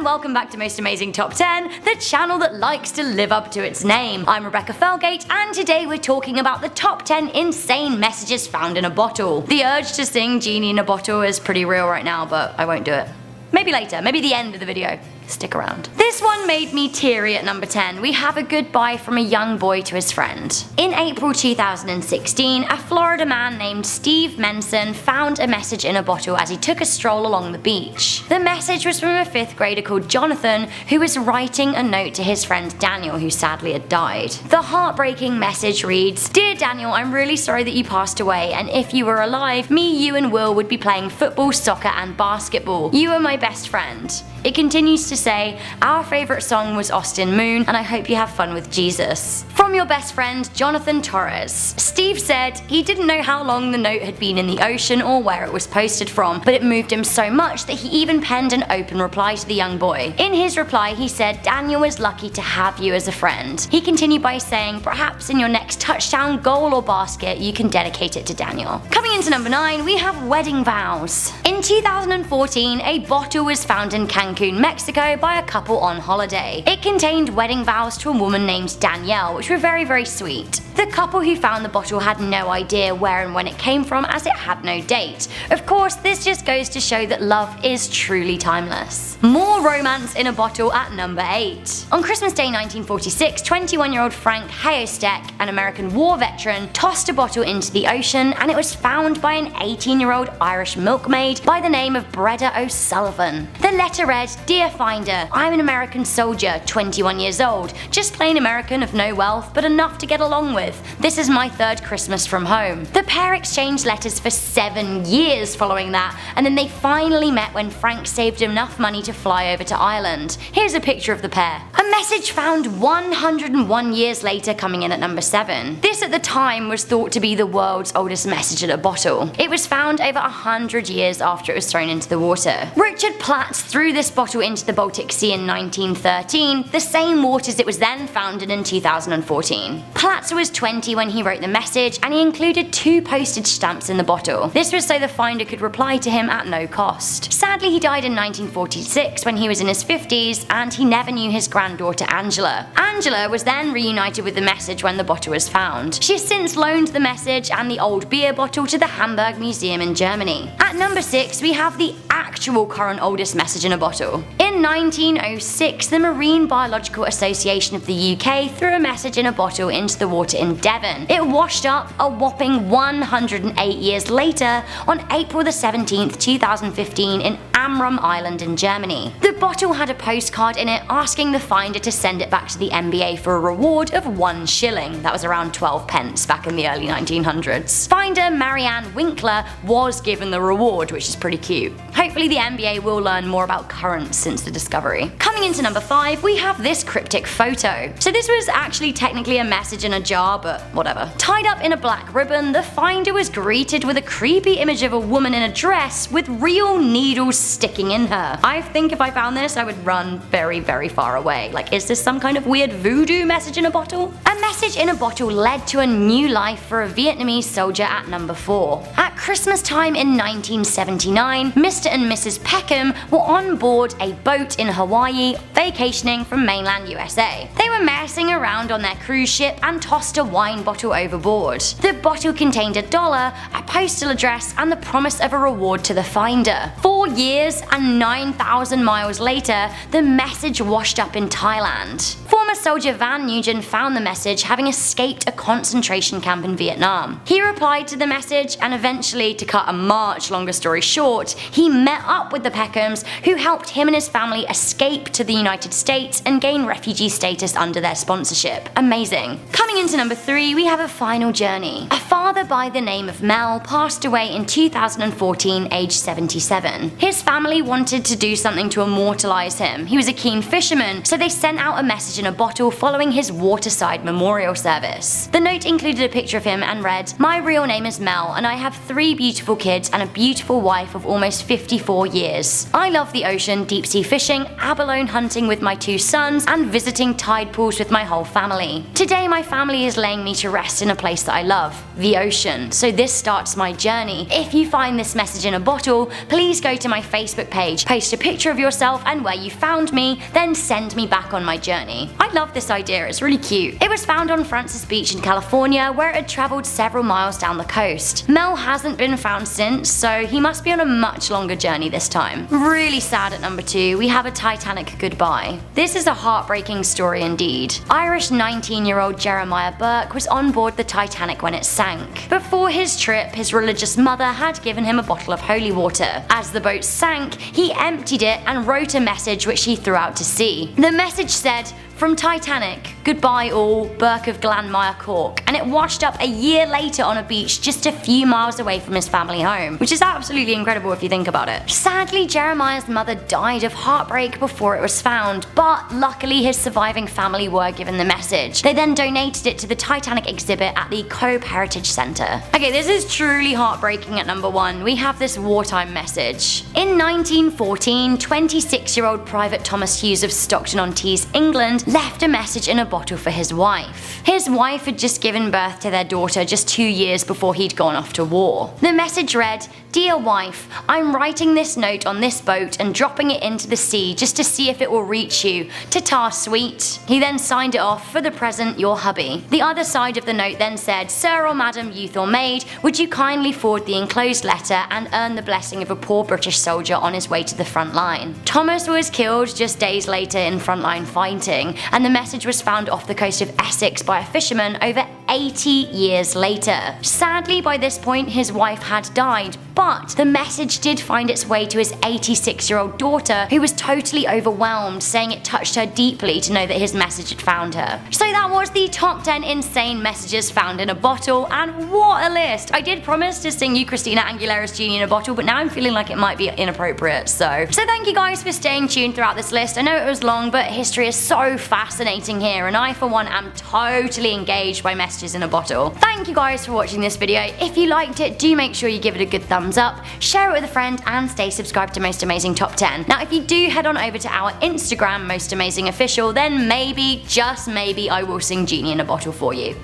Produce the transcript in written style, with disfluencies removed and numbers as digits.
welcome back to Most Amazing Top 10, the channel that likes to live up to its name. I'm Rebecca Felgate, and today we're talking about the top 10 insane messages found in a bottle. The urge to sing Genie in a Bottle is pretty real right now, but I won't do it. Maybe later, maybe the end of the video. Stick around. This one made me teary at number 10. We have a goodbye from a young boy to his friend. In April 2016, a Florida man named Steve Menson found a message in a bottle as he took a stroll along the beach. The message was from a 5th grader called Jonathan, who was writing a note to his friend Daniel, who sadly had died. The heartbreaking message reads, "Dear Daniel, I'm really sorry that you passed away, and if you were alive, me, you and Will would be playing football, soccer and basketball. You are my best friend." It continues to say, "Our favourite song was Austin Moon, and I hope you have fun with Jesus. From your best friend, Jonathan Torres." Steve said he didn't know how long the note had been in the ocean or where it was posted from, but it moved him so much that he even penned an open reply to the young boy. In his reply, he said, "Daniel is lucky to have you as a friend." He continued by saying, "Perhaps in your next touchdown, goal or basket, you can dedicate it to Daniel." Coming into number 9, we have wedding vows. In 2014, a bottle was found in Cancun, Mexico by a couple on holiday. It contained wedding vows to a woman named Danielle, which were very, very sweet. The couple who found the bottle had no idea where and when it came from, as it had no date. Of course, this just goes to show that love is truly timeless. More romance in a bottle at number 8. On Christmas Day 1946, 21-year-old Frank Hayostek, an American war veteran, tossed a bottle into the ocean, and it was found by an 18-year-old Irish milkmaid by the name of Breda O'Sullivan. The letter read, "Dear Finder, I'm an American soldier, 21 years old, just plain American of no wealth, but enough to get along with. This is my 3rd Christmas from home." The pair exchanged letters for 7 years following that, and then they finally met when Frank saved enough money to fly over to Ireland. Here's a picture of the pair. A message found 101 years later, coming in at number 7. This at the time was thought to be the world's oldest message in a bottle. It was found over 100 years after it was thrown into the water. Richard Platts threw this bottle into the Baltic Sea in 1913, the same waters it was then found in 2014. Platts was 20 when he wrote the message, and he included 2 postage stamps in the bottle. This was so the finder could reply to him at no cost. Sadly, he died in 1946 when he was in his 50s, and he never knew his granddaughter Angela. Angela was then reunited with the message when the bottle was found. She has since loaned the message and the old beer bottle to the Hamburg Museum in Germany. At number 6, we have the actual current oldest message in a bottle. In 1906, the Marine Biological Association of the UK threw a message in a bottle into the water in Devon. It washed up a whopping 108 years later on April the 17th, 2015 in Amrum Island in Germany. The bottle had a postcard in it asking the finder to send it back to the NBA for a reward of 1 shilling. That was around 12 pence back in the early 1900s. Finder Marianne Winkler was given the reward, which is pretty cute. Hopefully the NBA will learn more about currents since the discovery. Coming into number 5, we have this cryptic photo. So this was actually technically a message in a jar, but whatever. Tied up in a black ribbon, the finder was greeted with a creepy image of a woman in a dress with real needles sticking in her. I think if I found this, I would run very, very far away. Like, is this some kind of weird voodoo message in a bottle? A message in a bottle led to a new life for a Vietnamese soldier at number 4. At Christmas time in 1979, Mr. and Mrs. Peckham were on board a boat in Hawaii, vacationing from mainland USA. They were messing around on their cruise ship and tossed a wine bottle overboard. The bottle contained $1, a postal address, and the promise of a reward to the finder. 4 years and 9,000 miles later, the message washed up in Thailand. Former soldier Van Nugent found the message having escaped a concentration camp in Vietnam. He replied to the message, and eventually, to cut a much longer story short, he met up with the Peckhams, who helped him and his family escape to the United States and gain refugee status under their sponsorship. Amazing. Coming into number 3, we have a final journey. A father by the name of Mel passed away in 2014, aged 77. His family wanted to do something to immortalize him. He was a keen fisherman, so they sent out a message in a bottle following his waterside memorial service. The note included a picture of him and read, "My real name is Mel, and I have 3 beautiful kids and a beautiful wife of almost 54 years. I love the ocean, deep sea fishing, abalone hunting with my 2 sons, and visiting tide pools with my whole family. Today my family is laying me to rest in a place that I love, the ocean, so this starts my journey. If you find this message in a bottle, please go to my Facebook page. Post a picture of yourself and where you found me, then send me back on my journey. I love this idea, it's really cute. It was found on Francis Beach in California, where it had travelled several miles down the coast. Mel hasn't been found since, so he must be on a much longer journey this time. Really sad at number 2, we have a Titanic Goodbye. This is a heartbreaking story indeed. Irish 19-year-old Jeremiah Burke was on board the Titanic when it sank. Before his trip, his religious mother had given him a bottle of holy water. As the boat sank, he emptied it and wrote a message which he threw out to sea. The message said, "From Titanic, goodbye all, Burke of Glanmire, Cork," and it washed up a year later on a beach just a few miles away from his family home, which is absolutely incredible if you think about it. Sadly, Jeremiah's mother died of heartbreak before it was found, but luckily his surviving family were given the message. They then donated it to the Titanic exhibit at the Cope Heritage Centre. Okay, this is truly heartbreaking at number 1. We have this wartime message. In 1914, 26-year-old Private Thomas Hughes of Stockton-on-Tees, England, left a message in a bottle for his wife. His wife had just given birth to their daughter just 2 years before he'd gone off to war. The message read, "Dear wife, I'm writing this note on this boat and dropping it into the sea just to see if it will reach you. Ta-ta, sweet." He then signed it off, "For the present, your hubby." The other side of the note then said, "Sir or madam, youth or maid, would you kindly forward the enclosed letter and earn the blessing of a poor British soldier on his way to the front line." Thomas was killed just days later in frontline fighting, and the message was found off the coast of Essex by a fisherman over 80 years later. Sadly, by this point his wife had died, but the message did find its way to his 86-year-old daughter, who was totally overwhelmed, saying it touched her deeply to know that his message had found her. So that was the top 10 insane messages found in a bottle, and what a list! I did promise to sing you Christina Aguilera's Genie in a Bottle, but now I'm feeling like it might be inappropriate, so thank you guys for staying tuned throughout this list. I know it was long, but history is so fascinating here, and I for one am totally engaged by messages in a bottle. Thank you guys for watching this video. If you liked it, do make sure you give it a good thumbs up, share it with a friend, and stay subscribed to Most Amazing Top 10. Now if you do head on over to our Instagram, Most Amazing Official, then maybe, just maybe, I will sing Genie in a Bottle for you.